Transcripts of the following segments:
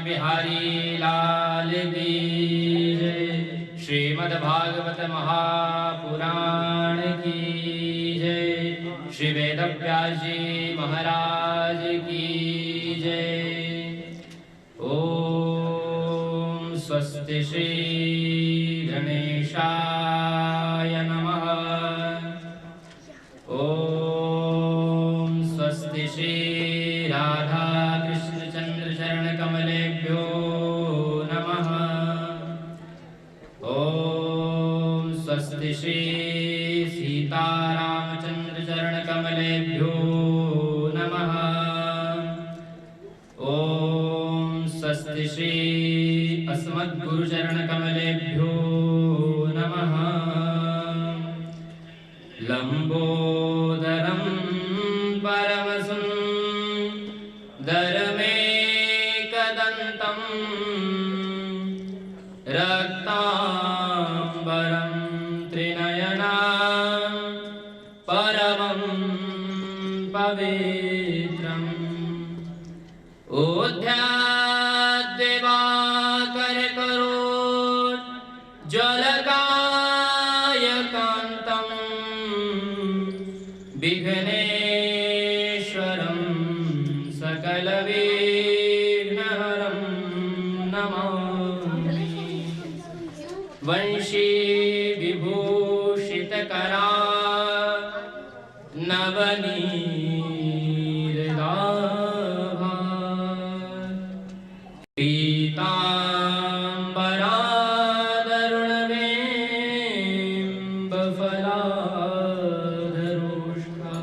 बिहारी लाल की जय। श्रीमद्भागवत महापुराण की जय। श्री वेदव्यास जी महाराज की जय। ओम स्वस्ति श्री गणेशाय नमः। ओम स्वस्ति श्री राधा कृष्ण चंद्र चरण कमलेभ्यो नमः। ओम स्वस्ति श्री सीतारामचंद्र चरण कमलेभ्यो नमः। ओम स्वस्ति श्री अस्मद्गुरुचरण कमलेभ्यो नमः। लंबोदरं परमसुंदरमेकदन्तं रक्तांबरं त्रिनयनं परमं पवित्रम् उद्याद्दिवाकरकरोट् ज्वलकायकान्तं विघ्नेश्वरं सकलविघ्नहरं नमामि। वंशी विभूषितकरा नवनीरदाभा पीताम्बरादरुणवेम्बफलाधरोष्ठा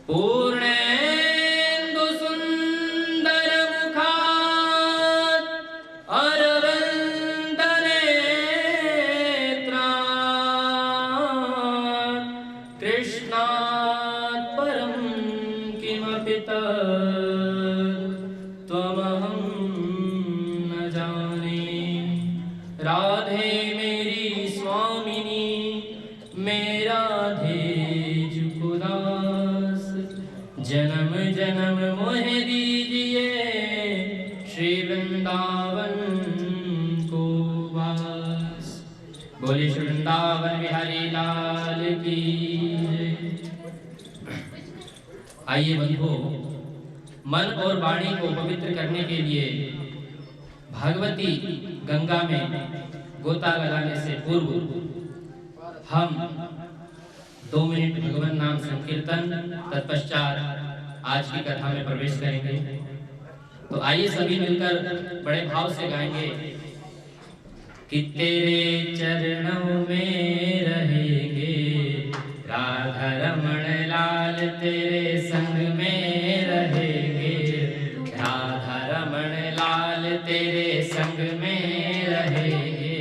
पूर्णेन्दुसुन्दरमुखात् अरविन्दनेत्रात् कृष्णात् परं किमपि त्वमहं न जाने। राधे मेरी स्वामिनी मेरा धेजुकुदास। जन्म जन्म मोहे दीजिए श्री वृंदावन को वास। बोले श्री वृंदावन बिहारी लाल की जय। आइए बंधुओं, मन और वाणी को पवित्र करने के लिए भागवती गंगा में गोता लगाने से पूर्व हम 2 मिनट भगवान नाम संकीर्तन, तत्पश्चात आज की कथा में प्रवेश करेंगे। तो आइए सभी मिलकर बड़े भाव से गाएंगे कि तेरे चरणों में रहेंगे राधा रमण लाल, तेरे संग में रहेंगे राधा रमण लाल, तेरे संग में रहेंगे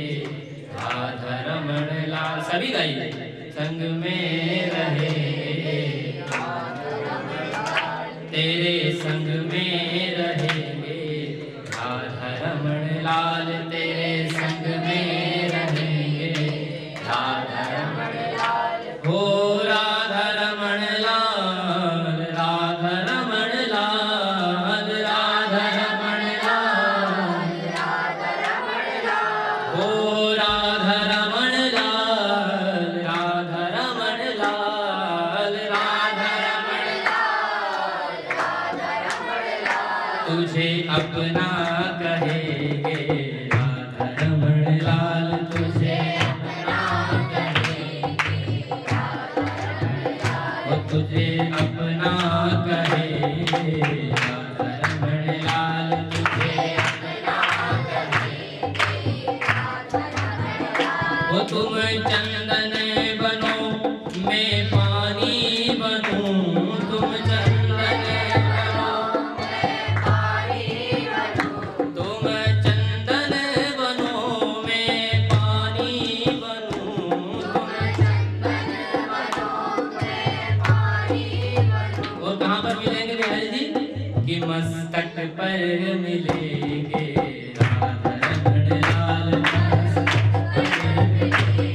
राधा रमण लाल। सभी गाइए। संग में रहेंगे तेरे संग में रहेंगे राधा रमण लाल, तेरे संग में रहेंगे राधा रमण लाल। हो राधा रमण लाल, राधा रमण लाल, राधा रमण लाल, राधा रमण लाल। हो राधा रमण लाल, राधा रमण लाल, राधा रमण लाल, राधा रमण लाल। तुझे अपना कहेंगे राधा रमण लाल, तुझे अपना कहेंगे राधा रमण लाल। वो तुझे अपना कहेंगे राधा रमण लाल, तुझे अपना कहेंगे राधा रमण लाल। वो तुम चंदन बनो मैं पानी बनूं, तुम चंदन बनो मैं पानी बनूं। तुम चंदन बनो मैं पानी बनूं, तुम चंदन बनो मैं पानी बनूं। और कहाँ पर मिलेंगे बिहारी जी? कि मस्तक पर मिलेंगे राधा रमण लाल, मस्तक पर मिलेंगे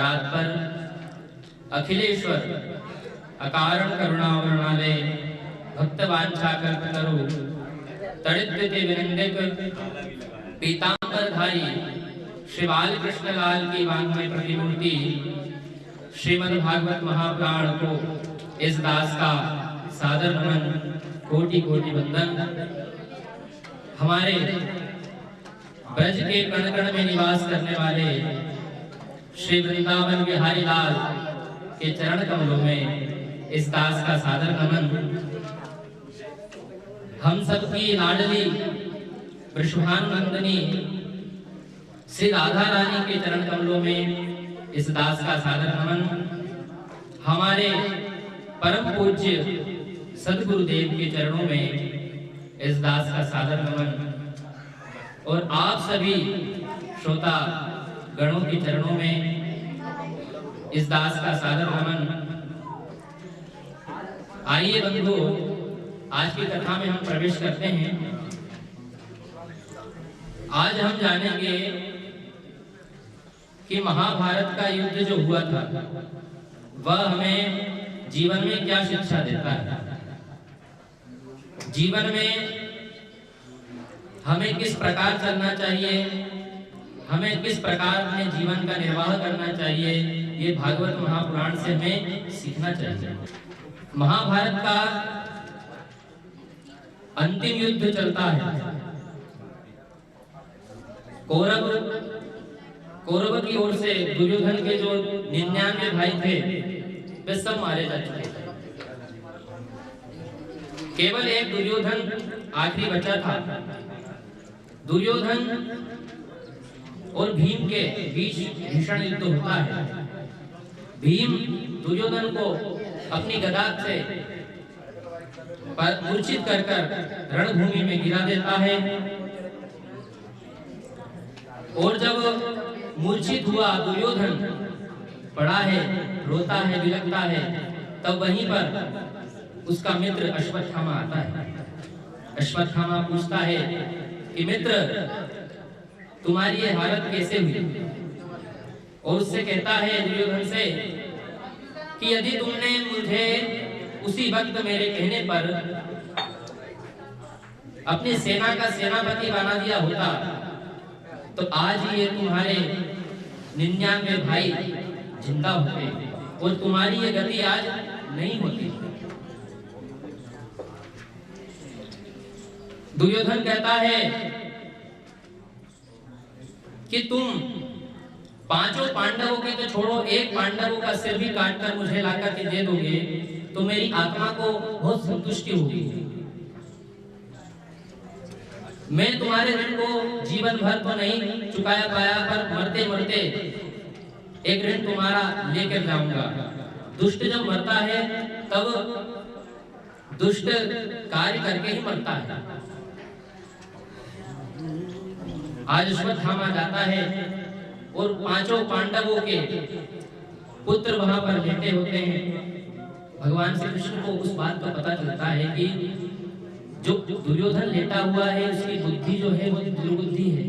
परात्पर अखिलेश्वर अकारण करुणावरणालय भक्तवांछा कल्पतरु तड़िद्यते विनंदिक पीतांबरधारी श्री बालकृष्ण लाल की वाङ्मय प्रतिमूर्ति श्रीमद् भागवत महापुराण को इस दास का सादर नमन, कोटि कोटि वंदन। हमारे ब्रज के कण कण में निवास करने वाले श्री वृंदावन बिहारी लाल के चरण कमलों में इस दास का सादर नमन। हम सबकी लाडली वृषभानुनंदिनी श्री राधा रानी के चरण कमलों में इस दास का सादर नमन। हमारे परम पूज्य सदगुरुदेव के चरणों में इस दास का सादर नमन और आप सभी श्रोता गणों के चरणों में इस दास का सादर नमन। आइए बंधु, आज की कथा में हम प्रवेश करते हैं। आज हम जानेंगे कि महाभारत का युद्ध जो हुआ था वह हमें जीवन में क्या शिक्षा देता है, जीवन में हमें किस प्रकार चलना चाहिए, हमें किस प्रकार अपने जीवन का निर्वाह करना चाहिए, ये भागवत महापुराण से हमें सीखना चाहिए। महाभारत का अंतिम युद्ध चलता है। कौरव की ओर से दुर्योधन के जो 99 भाई थे वे सब मारे जा चुके थे। केवल एक दुर्योधन आखिरी बचा था। दुर्योधन और भीम के बीच भीषण युद्ध होता है। भीम दुर्योधन को अपनी गदा से मूर्छित कर रणभूमि में गिरा देता है और जब मूर्छित हुआ दुर्योधन पड़ा है, रोता है, बिलखता है, तब वहीं पर उसका मित्र अश्वत्थामा आता है। अश्वत्थामा पूछता है कि मित्र, तुम्हारी ये हालत कैसे हुई? और उससे कहता है दुर्योधन से कि यदि तुमने मुझे उसी वक्त मेरे कहने पर अपनी सेना का सेनापति बना दिया होता तो आज ये तुम्हारे 99 भाई जिंदा होते और तुम्हारी ये गति आज नहीं होती। दुर्योधन कहता है कि तुम 5 पांडवों के तो छोड़ो, एक पांडवों का सिर भी काटकर मुझे लाकर के दे दोगे तो मेरी आत्मा को बहुत संतुष्टि होगी। मैं तुम्हारे ऋण को जीवन भर तो नहीं चुकाया पाया, पर मरते मरते एक ऋण तुम्हारा लेकर जाऊंगा। दुष्ट जब मरता है तब दुष्ट कार्य करके ही मरता है। आज अश्वत्थामा जाता है और 5 पांडवों के पुत्र वहां पर लेटे होते हैं। भगवान श्री कृष्ण को उस बात का पता चलता है कि जो दुर्योधन लेटा हुआ है उसकी बुद्धि जो है वो दुर्बुद्धि है।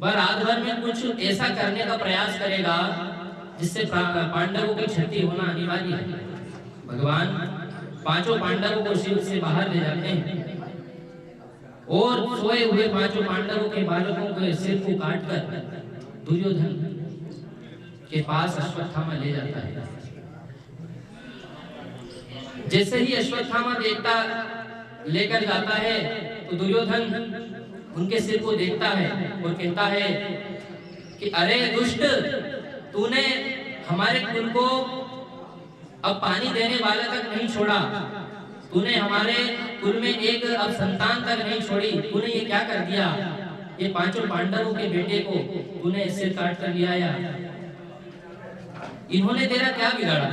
वह रात भर में कुछ ऐसा करने का प्रयास करेगा जिससे पांडवों की क्षति होना अनिवार्य है। भगवान 5 पांडवों को शिव से बाहर ले जाते हैं और सोए हुए 5 पांडवों के बालकों के सिर को काटकर दुर्योधन के पास अश्वत्थामा ले जाता है। जैसे ही अश्वत्थामा देखता लेकर जाता है तो दुर्योधन उनके सिर को देखता है और कहता है कि अरे दुष्ट, तूने हमारे कुल को अब पानी देने वाला तक नहीं छोड़ा, तूने हमारे कुल में एक अब संतान तक नहीं छोड़ी, तूने ये क्या कर दिया? ये 5 पांडवों के बेटे को तूने सिर काट कर लिया या इन्होंने तेरा क्या बिगाड़ा?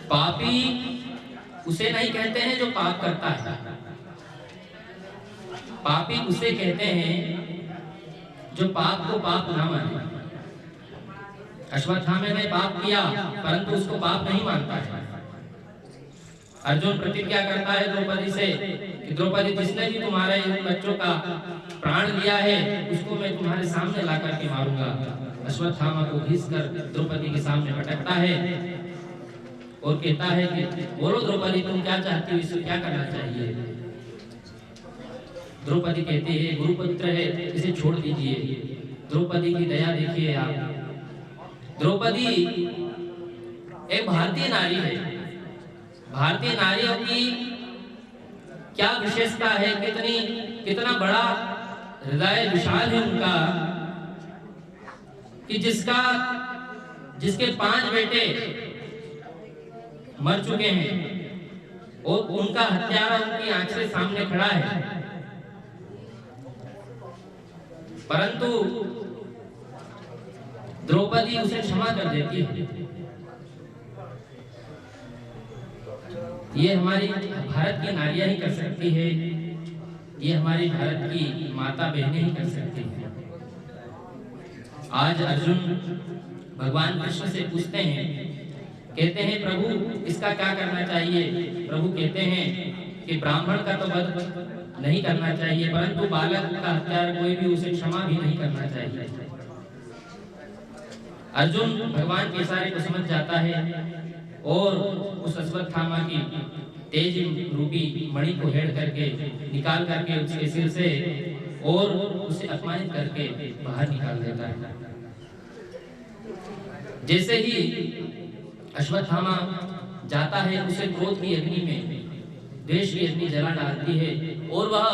पापी उसे नहीं कहते हैं जो पाप करता है, पापी उसे कहते हैं जो पाप को पाप ना माने। अश्वत्थामा ने पाप किया परंतु उसको पाप नहीं मानता है। अर्जुन प्रतिज्ञा करता है द्रौपदी से कि द्रौपदी, जिसने भी तुम्हारे इन बच्चों का प्राण लिया है उसको मैं तुम्हारे सामने ला करके मारूंगा। अश्वत्थामा को घिसकर द्रौपदी के सामने पटकता है और कहता है कि बोलो द्रौपदी, तुम क्या चाहती हो, इसे क्या करना चाहिए। द्रौपदी कहती है गुरुपुत्र है, इसे छोड़ दीजिए। द्रौपदी की दया देखिए आप। द्रौपदी एक भारतीय नारी है। भारतीय नारियों की क्या विशेषता है, कितना बड़ा हृदय विशाल है उनका, कि जिसके 5 बेटे मर चुके हैं और उनका हत्यारा उनकी आंख से सामने खड़ा है, परंतु द्रौपदी उसे क्षमा कर देती है। ये हमारी भारत की नारियां ही कर सकती है, ये हमारी भारत की माता बहनें ही कर सकती हैं। आज अर्जुन भगवान कृष्ण से पूछते हैं, कहते हैं प्रभु इसका क्या करना चाहिए। प्रभु कहते हैं कि ब्राह्मण का तो वध नहीं करना चाहिए, परंतु बालक का हत्यारा कोई भी उसे क्षमा भी नहीं करना चाहिए। अर्जुन भगवान के इशारे को समझ जाता है और उस अश्वत्थामा की तेज रूपी मणि को हेड़ करके निकाल करके उसके सिर से और उसे अपमानित करके बाहर निकाल देता है। जैसे ही अश्वत्थामा जाता है, उसे क्रोध की अग्नि में, द्वेष की अग्नि जला डालती है और वह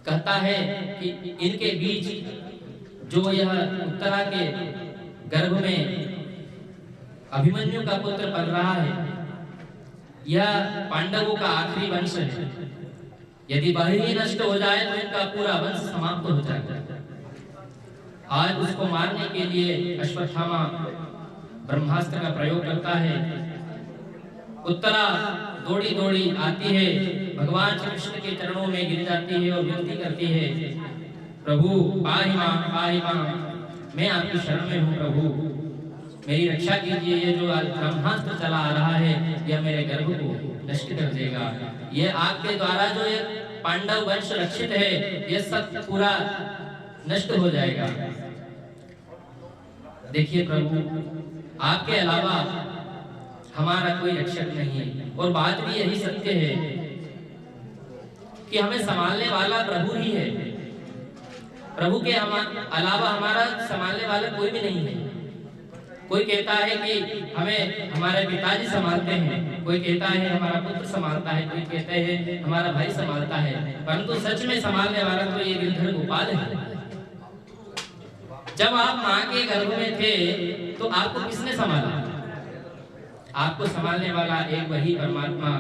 कहता है कि इनके बीच जो यह उत्तरा के गर्भ में अभिमन्यु का पुत्र पल रहा है, यह पांडवों का आखिरी वंश है। यदि वह ही नष्ट हो जाए तो इनका पूरा वंश समाप्त हो जाएगा। आज उसको मारने के लिए अश्वत्थामा ब्रह्मास्त्र का प्रयोग करता है। उत्तरा दौड़ी दौड़ी आती है, भगवान श्री कृष्ण के चरणों में गिर जाती है और विनती करती है, प्रभु पाहि मां, मैं आपकी शरण में हूँ, प्रभु मेरी रक्षा कीजिए। ये जो ब्रह्मास्त्र चला आ रहा है, यह मेरे गर्भ को नष्ट कर देगा। ये आपके द्वारा जो ये पांडव वंश रक्षित है, ये सब पूरा नष्ट हो जाएगा। देखिए प्रभु, आपके अलावा हमारा कोई रक्षक नहीं है। और बात भी यही सत्य है कि हमें संभालने वाला प्रभु ही है। प्रभु के अलावा हमारा संभालने वाला कोई भी नहीं है। कोई कहता है कि हमें हमारे पिताजी संभालते हैं, कोई कहता है हमारा पुत्र संभालता है, कोई कहते हैं हमारा भाई संभालता है, परंतु सच में संभालने वाला तो ये गिरधर गोपाल है। जब आप माँ के गर्भ में थे तो आपको किसने संभाला? आपको संभालने वाला एक वही परमात्मा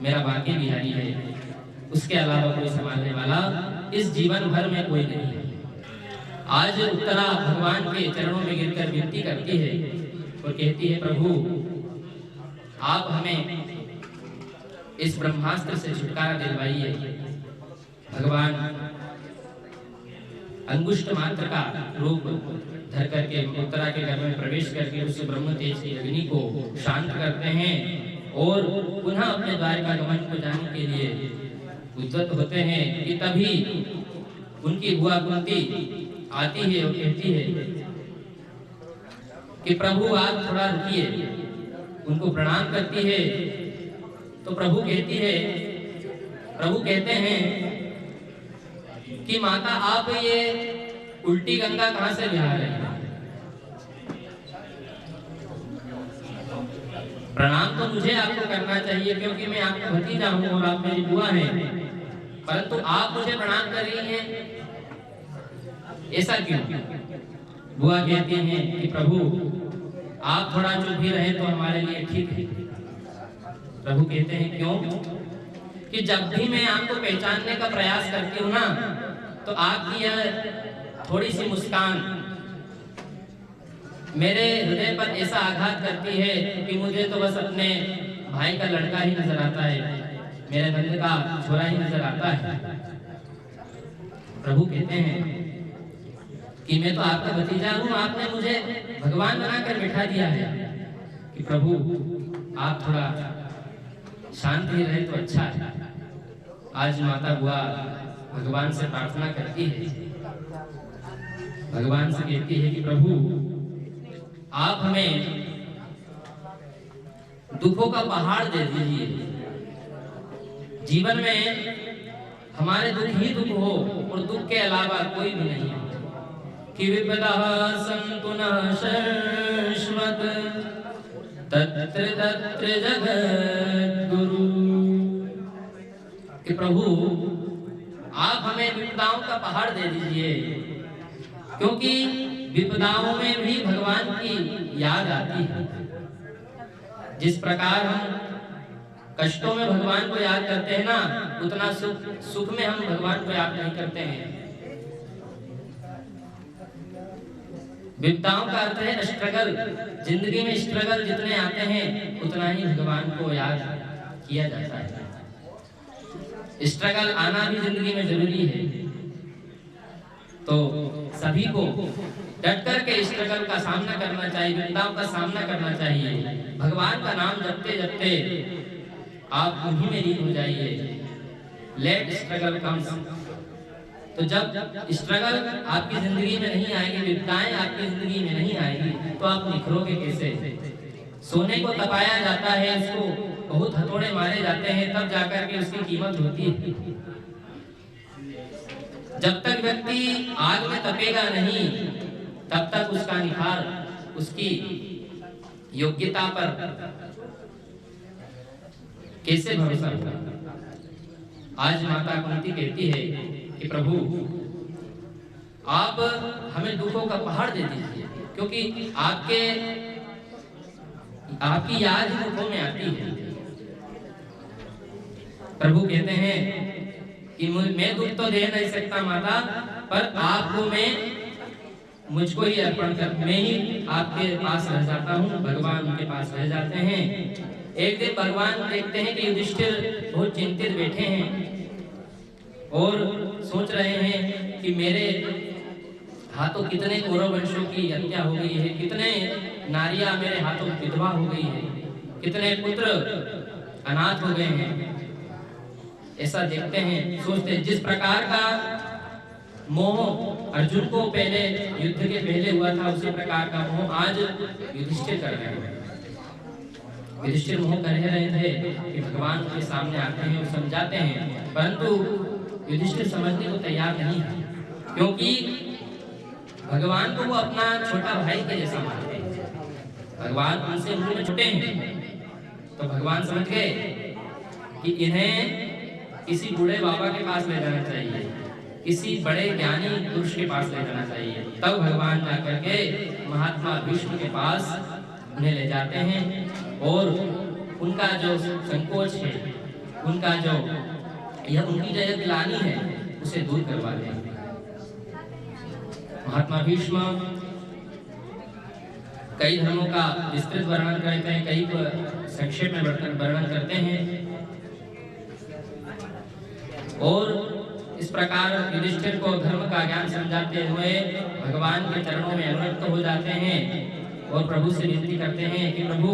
मेरा बांके बिहारी है। उसके अलावा कोई संभालने वाला इस जीवन भर में कोई नहीं है। आज उत्तरा भगवान के चरणों में गिरकर विनती करती है और कहती है, प्रभु आप हमें इस ब्रह्मास्त्र से छुटकारा दिलवाइए। भगवान अंगुष्ठ मात्र का रूप धर करके उत्तरा के घर में प्रवेश करके उस ब्रह्म तेज की अग्नि को शांत करते हैं और पुनः अपने द्वारिका गमन को जाने के लिए उद्यत होते हैं कि तभी उनकी बुआ कुंती आती है और कहती है कि प्रभु आप थोड़ा रुकिए। उनको प्रणाम करती है तो प्रभु कहते हैं कि माता आप ये उल्टी गंगा कहां से बिहार रहे हैं? प्रणाम तो मुझे आपको करना चाहिए क्योंकि मैं आपका भतीजा हूं और आप मेरी बुआ हैं, परंतु आप मुझे प्रणाम कर रही हैं, ऐसा क्यों? बुआ कहती हैं कि प्रभु आप थोड़ा चुप भी रहे तो हमारे लिए ठीक है। प्रभु कहते हैं क्यों? कि जब भी मैं आपको पहचानने का प्रयास करती हूँ ना, तो आपकी यह थोड़ी सी मुस्कान मेरे हृदय पर ऐसा आघात करती है कि मुझे तो बस अपने भाई का लड़का ही नजर आता है, मेरे नंद का छोरा ही नजर आता है। प्रभु कहते हैं कि मैं तो आपका भतीजा हूँ, आपने मुझे भगवान बनाकर बैठा दिया है कि प्रभु आप थोड़ा शांत ही रहे तो अच्छा है। आज माता बुआ भगवान से प्रार्थना करती है भगवान से कहती है कि प्रभु आप हमें दुखों का पहाड़ दे दीजिए, जीवन में हमारे दुख ही दुख हो और दुख के अलावा कोई भी नहीं हो। कि विपदा संतु न शाश्वत तत्र तत्र जगद्गुरु। कि प्रभु आप हमें विपदाओं का पहाड़ दे दीजिए, क्योंकि विपदाओं में भी भगवान की याद आती है। जिस प्रकार हम कष्टों में भगवान को याद करते हैं ना, उतना सुख में हम भगवान को याद नहीं करते हैं। विपदाओं का अर्थ है स्ट्रगल। जिंदगी में स्ट्रगल जितने आते हैं उतना ही भगवान को याद किया जाता है। स्ट्रगल आना भी जिंदगी में जरूरी है, तो सभी को डट करके स्ट्रगल का सामना करना चाहिए, विपदाओं का सामना करना चाहिए। भगवान का नाम जपते जपते आप उन्हीं में लीन हो जाइए। Let struggle comes. तो जब स्ट्रगल आपकी जिंदगी में नहीं आएगी, विपदाएं आपकी जिंदगी में नहीं आएगी, तो आप निखरोगे कैसे? सोने को तपाया जाता है, उसको बहुत हथौड़े मारे जाते हैं, तब जाकर के उसकी कीमत होती है। जब तक व्यक्ति आग में तपेगा नहीं, तब तक उसका निखार, उसकी योग्यता पर कैसे भरोसा होगा? आज माता कुंती कहती है कि प्रभु आप हमें दुखों का पहाड़ दे दीजिए, क्योंकि आपकी याद ही दुखों में आती है। प्रभु कहते हैं कि मैं दुख तो दे नहीं सकता माता, पर आपको मैं मुझको ही अर्पण कर, मैं ही आपके पास रह जाता हूँ। भगवान उनके पास रह जाते हैं। एक दिन भगवान देखते हैं कि युधिष्ठिर बहुत चिंतित बैठे हैं और सोच रहे हैं कि मेरे हाथों कितने कौरव वंशों की हत्या हो गई है, कितने नारियां मेरे हाथों विधवा हो गई है, कितने पुत्र अनाथ हो गए हैं। ऐसा देखते हैं, सोचते हैं। जिस प्रकार का मोह अर्जुन को पहले युद्ध के पहले हुआ था, उसी प्रकार का मोह आज युधिष्ठिर कर रहे हैं। युधिष्ठिर मोह कर रहे थे कि भगवान उनके सामने आते हैं और समझाते हैं, परंतु युधिष्ठिर समझने को तैयार नहीं है, क्योंकि भगवान को वो अपना छोटा भाई के जैसा मानते हैं। भगवान उनसे उम्र में छोटे हैं, तो भगवान समझ गए कि इन्हें किसी बूढ़े बाबा के पास ले जाना चाहिए, किसी बड़े ज्ञानी पुरुष के पास ले जाना चाहिए। तब भगवान जाकर के महात्मा भीष्म के पास उन्हें ले जाते हैं और उनका जो संकोच है, उनका जो उनकी जो ग्लानि है, उसे दूर करवाते हैं। महात्मा भीष्म कई धर्मों का विस्तृत वर्णन करते हैं, कई को संक्षेप में वर्णन करते हैं और इस प्रकार युधिष्ठिर को धर्म का ज्ञान समझाते हुए भगवान के चरणों में अनुरक्त हो जाते हैं और प्रभु से विनती करते हैं कि प्रभु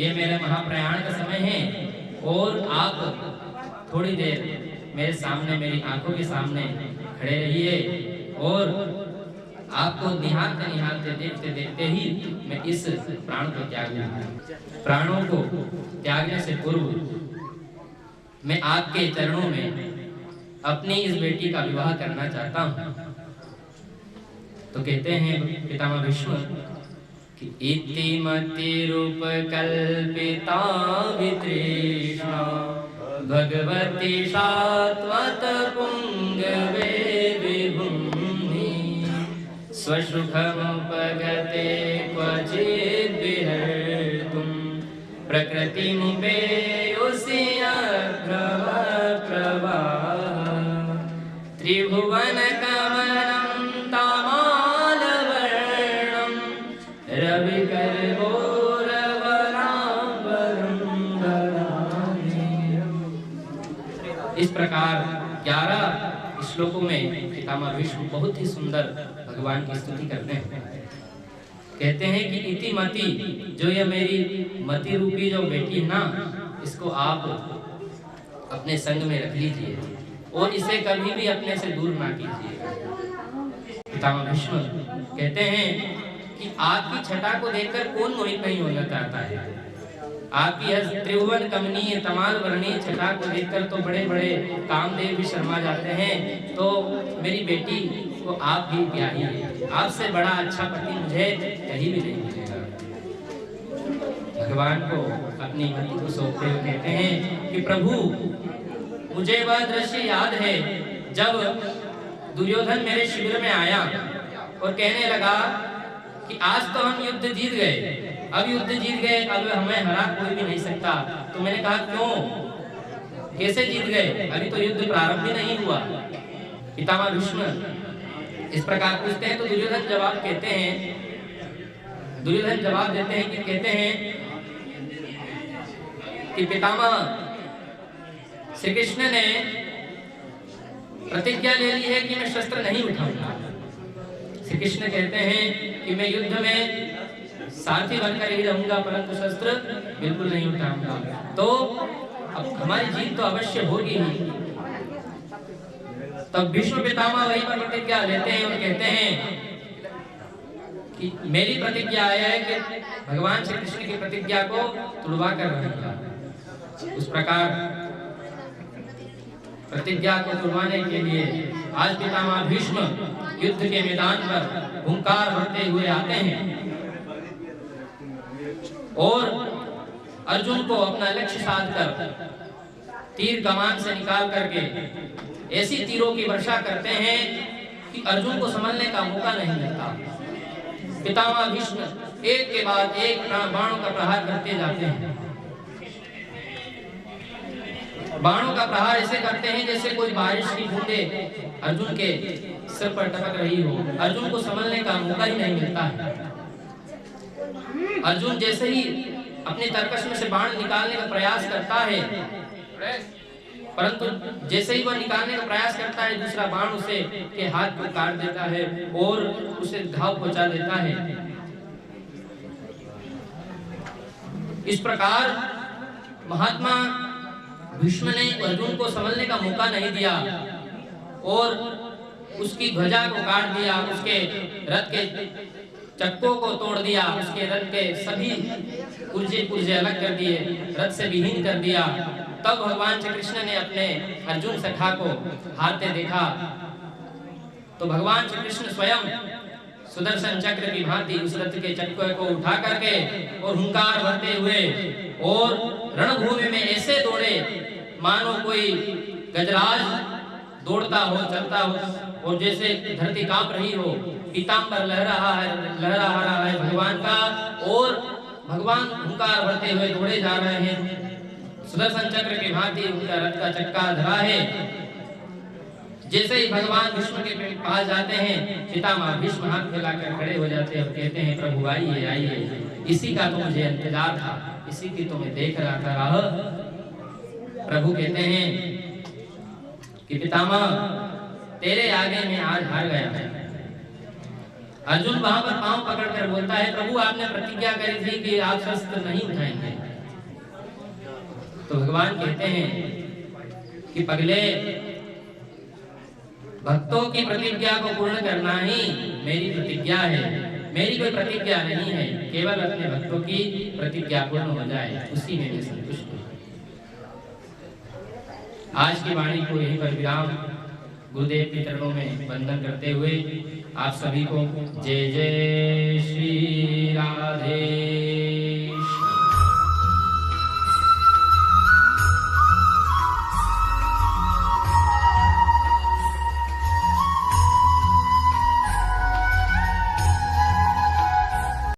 ये मेरे महाप्रयाण का समय है और आप थोड़ी देर मेरे सामने, मेरी आंखों के सामने खड़े रहिए और आपको निहारते निहारते देखते देखते ही मैं इस प्राण को त्याग दूं। प्राणों को त्यागने से पूर्व मैं आपके चरणों में अपनी इस बेटी का विवाह करना चाहता हूँ। तो कहते हैं पितामह भीष्म कि इति मति रूप कल्पिता वितृष्णा भगवती सात्वत पुंगवे विभुम्नि स्वसुखमुपगते क्वचिद् विहर्तुं प्रकृतिमुपेयुषि प्रवाह त्रिभुवन कमलं तमालवर्णं रविकर इस प्रकार 11 श्लोकों में पितामह भीष्म बहुत ही सुंदर भगवान की स्तुति करते हैं। कहते हैं कि इति मति, जो ये मेरी मति रूपी जो बेटी है ना, इसको आप अपने संग में रख लीजिए और इसे कभी भी अपने से दूर ना कीजिए। पितामह भीष्म कहते हैं कि आपकी छटा को देखकर कौन मोहित नहीं होना चाहता है। आपकी त्रिभुवन कमनीय तमाल वर्णीय छटा को देखकर तो बड़े बड़े कामदेव भी शर्मा जाते हैं। तो मेरी बेटी को आप भी प्यारी है, आपसे बड़ा अच्छा पति मुझे कहीं भी नहीं मिलेगा। भगवान को अपनी मति को सौंपते हुए कहते हैं कि प्रभु मुझे वह दृश्य याद है जब दुर्योधन मेरे शिविर में आया और कहने लगा कि आज तो हम युद्ध जीत गए, अब युद्ध जीत गए, अब हमें हरा कोई भी नहीं सकता। तो मैंने कहा क्यों, कैसे जीत गए, अभी तो युद्ध प्रारंभ भी नहीं हुआ। पितामह भीष्म इस प्रकार पूछते हैं तो दुर्योधन जवाब देते हैं कि कहते हैं कि पितामह श्री कृष्ण ने प्रतिज्ञा ले ली है कि मैं शस्त्र नहीं उठाऊंगा। श्री कृष्ण कहते हैं कि मैं युद्ध में साथी बनकर ही रहूंगा, परंतु शस्त्र बिल्कुल नहीं उठाऊंगा। तो अब हमारी जीत तो अवश्य होगी ही। तब भीष्म पितामह वहीं पर प्रतिज्ञा लेते हैं और कहते हैं कि मेरी प्रतिज्ञा है कि भगवान श्री कृष्ण की प्रतिज्ञा को तुड़वा कर रहूंगा। उस प्रकार प्रतिज्ञा को तुड़वाने के लिए आज पितामह भीष्म युद्ध के मैदान पर हुंकार भरते हुए आते हैं और अर्जुन को अपना लक्ष्य साधकर तीर कमान से निकाल करके ऐसी तीरों की वर्षा करते हैं कि अर्जुन को संभलने का मौका नहीं मिलता। पितामह भीष्म एक के बाद एक बाणों का प्रहार करते जाते हैं। बाणों का प्रहार ऐसे करते हैं जैसे कोई बारिश की बूंदें अर्जुन के सिर पर टपक रही हो। अर्जुन को संभलने का मौका ही नहीं मिलता है। अर्जुन जैसे ही अपने तरकश में से बाण निकालने का प्रयास करता है, परंतु जैसे ही वह निकालने का प्रयास करता है दूसरा बाण उसे के हाथ को काट देता है और उसे घाव पहुंचा देता है। इस प्रकार महात्मा भीष्म ने अर्जुन को संभलने का मौका नहीं दिया और उसकी ध्वजा को काट दिया, उसके रथ के चक्कों को तोड़ दिया, उसके रथ के सभी पुर्जे अलग कर दिए, रथ से विहीन कर दिया। तब भगवान श्री कृष्ण ने अपने अर्जुन सखा को हारते देखा तो भगवान श्री कृष्ण स्वयं सुदर्शन चक्र की भांति उस रथ के चक्र को उठा करके और हुंकार भरते हुए और रणभूमि में ऐसे दौड़े मानो कोई गजराज दौड़ता हो, चलता हो, और जैसे धरती कांप रही हो, पीतांबर लहरा रहा है भगवान का, और भगवान हुंकार भरते हुए दौड़े जा रहे हैं। सुदर्शन चक्र की भांति उनका रथ का चक्का धरा है। जैसे ही भगवान भीष्म के पास जाते हैं, पितामह भीष्म हाथ फैलाकर खड़े हो जाते हैं और कहते हैं प्रभु आइए आइए, इसी का तो मुझे इंतजार था, इसी की तो मैं देख रहा था राह। प्रभु कहते हैं कि पितामह तेरे आगे मैं आज हार गया। अर्जुन वहां पर पांव पकड़कर बोलता है प्रभु आपने प्रतिज्ञा करी थी कि आप शस्त्र नहीं उठाएंगे। तो भगवान कहते हैं कि पगले भक्तों की प्रतिज्ञा को पूर्ण करना ही मेरी प्रतिज्ञा है, मेरी कोई प्रतिज्ञा नहीं है, केवल अपने भक्तों की प्रतिज्ञा पूर्ण हो जाए उसी में मैं संतुष्ट हूँ। आज की वाणी को यहीं पर विराम, गुरुदेव के चरणों में वंदन करते हुए आप सभी को जय जय श्री राधे।